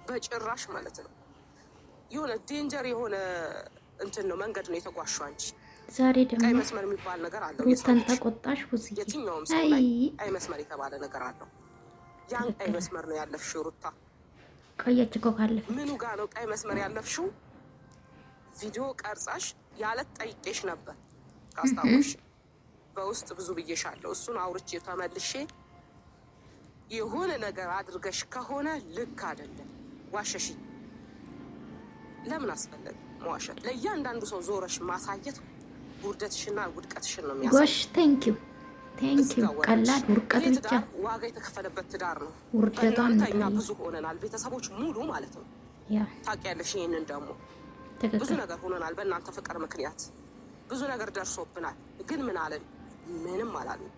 በጭራሽ ማለት ነው። የሆነ ዴንጀር የሆነ እንትን ነው መንገድ ነው የተጓሸው አንቺ። ዛሬ ደግሞ ቀይ መስመር የሚባል ነገር አለው። ሩታን ተቆጣሽ ብዙ የትኛውም ሰው ላይ ቀይ መስመር የተባለ ነገር አለው። ያን ቀይ መስመር ነው ያለፍሽው ሩታ። ቆየች እኮ ካለፈች። ምኑ ጋር ነው ቀይ መስመር ያለፍሽው? ቪዲዮ ቀርጻሽ ያለት ጠይቄሽ ነበር ካስታወሽ፣ በውስጥ ብዙ ብዬሻለሁ። እሱን አውርቼ ተመልሼ የሆነ ነገር አድርገሽ ከሆነ ልክ አይደለም ዋሸሽ። ለምን አስፈለገ መዋሸት? ለእያንዳንዱ ሰው ዞረሽ ማሳየት ውርደትሽና ውድቀትሽን ነው የሚያሳየው። ጎሽ ቴንኪው ቀላል ውርቀት ብቻ ዋጋ የተከፈለበት ትዳር ነው። ውርደቷን እኛ ብዙ ሆነናል፣ ቤተሰቦች ሙሉ ማለት ነው። ታውቂያለሽ። ይሄንን ደግሞ ብዙ ነገር ሆነናል በእናንተ ፍቅር ምክንያት ብዙ ነገር ደርሶብናል። ግን ምን አለን? ምንም አላልን።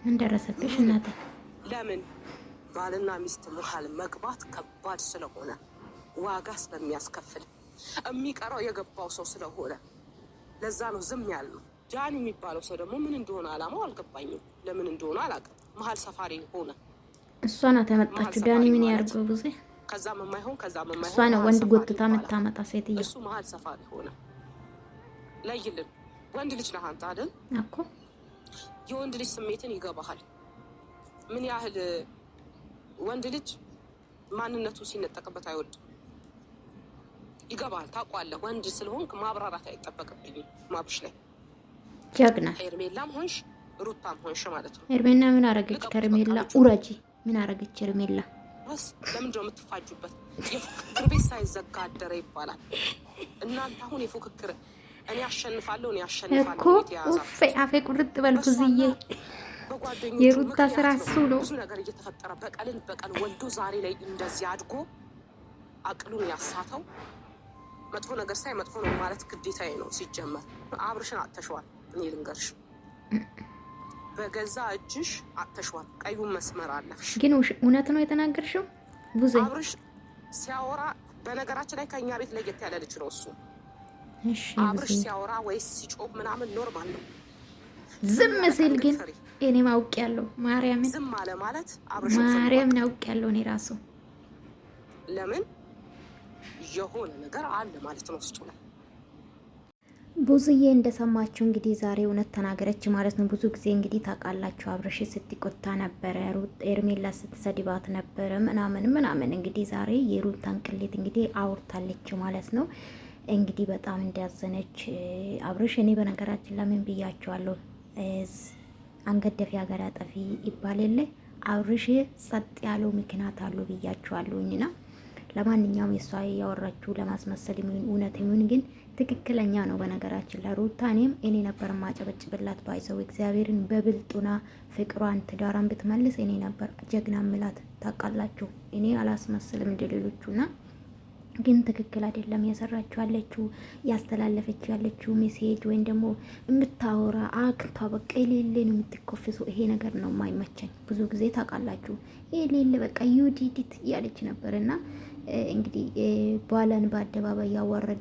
ምን ደረሰብሽ እናቴ? ለምን ባልና ሚስት መሀል መግባት ከባድ ስለሆነ ዋጋ ስለሚያስከፍል የሚቀረው የገባው ሰው ስለሆነ ለዛ ነው ዝም ያልነው። ጃኒ የሚባለው ሰው ደግሞ ምን እንደሆነ አላማው አልገባኝም። ለምን እንደሆነ አላውቅም። መሀል ሰፋሪ ሆነ። እሷ ናት ያመጣችው። ዳኒ ምን ያርገው ብዙ ከዛም የማይሆን ከዛም የማይሆን እሷ ነው ወንድ ጎትታ የምታመጣ ሴትዮ። እሱ መሀል ሰፋሪ ሆነ። ለይልን። ወንድ ልጅ ነህ አንተ አይደል እኮ። የወንድ ልጅ ስሜትን ይገባሃል። ምን ያህል ወንድ ልጅ ማንነቱ ሲነጠቅበት አይወድም። ይገባል፣ ታውቃለህ። ወንድ ስለሆንክ ማብራራት አይጠበቅብኝም። ማብሽ ላይ ጀግና ሄርሜላም ሆንሽ ሩታም ሆንሽ ማለት ነው። ሄርሜላ ምን አረገች? ከሄርሜላ ኡረጂ ምን አረገች? ሄርሜላ በስ ለምንድን ነው የምትፋጁበት? የፉክክር ቤት ሳይዘጋ አደረ ይባላል። እናንተ አሁን የፉክክር እኔ አሸንፋለሁ እኮ ኡፌ አፌ ቁርጥ በል ብዙዬ። የሩታ ስራ እሱ ነው። ብዙ ነገር እየተፈጠረ በቀል ወልዶ ዛሬ ላይ እንደዚህ አድጎ አቅሉን ያሳተው መጥፎ ነገር ሳይ መጥፎ ነው ማለት ግዴታዬ ነው። ሲጀመር አብርሽን አጥተሽዋል። እኔ ልንገርሽ፣ በገዛ እጅሽ አጥተሽዋል። ቀዩን መስመር አለፍሽ። ግን እውነት ነው የተናገርሽው ብዙ። አብርሽ ሲያወራ በነገራችን ላይ ከኛ ቤት ለየት ያለ ልጅ ነው እሱ። አብርሽ ሲያወራ ወይስ ሲጮህ ምናምን ኖርማል ነው። ዝም ሲል ግን እኔ ማውቅ ያለው ማርያምን ዝም አለ ማለት አብርሽ ማርያምን አውቅ ያለው እኔ ራሱ ለምን የሆነ ነገር አለ ማለት ነው ውስጡ ላይ። ብዙዬ እንደሰማችሁ እንግዲህ ዛሬ እውነት ተናገረች ማለት ነው። ብዙ ጊዜ እንግዲህ ታውቃላችሁ አብርሽ ስትቆጣ ነበረ፣ ኤርሜላ ስትሰድባት ነበረ ምናምን እንግዲህ ዛሬ የሩታን ቅሌት እንግዲህ አውርታለች ማለት ነው። እንግዲህ በጣም እንዳዘነች አብርሽ። እኔ በነገራችን ለምን ብያቸዋለሁ፣ አንገት ደፊ ሀገር አጠፊ ይባል የለ አብርሽ ጸጥ ያለው ምክንያት አለው ብያቸዋለሁኝና ለማንኛውም የሷ ያወራችሁ ለማስመሰል የሚሆን እውነት የሚሆን ግን ትክክለኛ ነው። በነገራችን ለሩታ እኔ ነበር ማጨበጭብላት ባይሰው እግዚአብሔርን በብልጡና ፍቅሯን ትዳራን ብትመልስ እኔ ነበር ጀግና ምላት። ታውቃላችሁ እኔ አላስመስልም እንደሌሎቹና ግን ትክክል አይደለም የሰራችሁ ያለችው ያስተላለፈችው ያለችው ሜሴጅ ወይም ደግሞ የምታወራ አክቷ በቃ የሌለ ነው የምትኮፍሰው። ይሄ ነገር ነው የማይመቸኝ። ብዙ ጊዜ ታውቃላችሁ የሌለ በቃ ዩዲዲት ያለች ነበርና እንግዲህ ባለን በአደባባይ ያዋረደች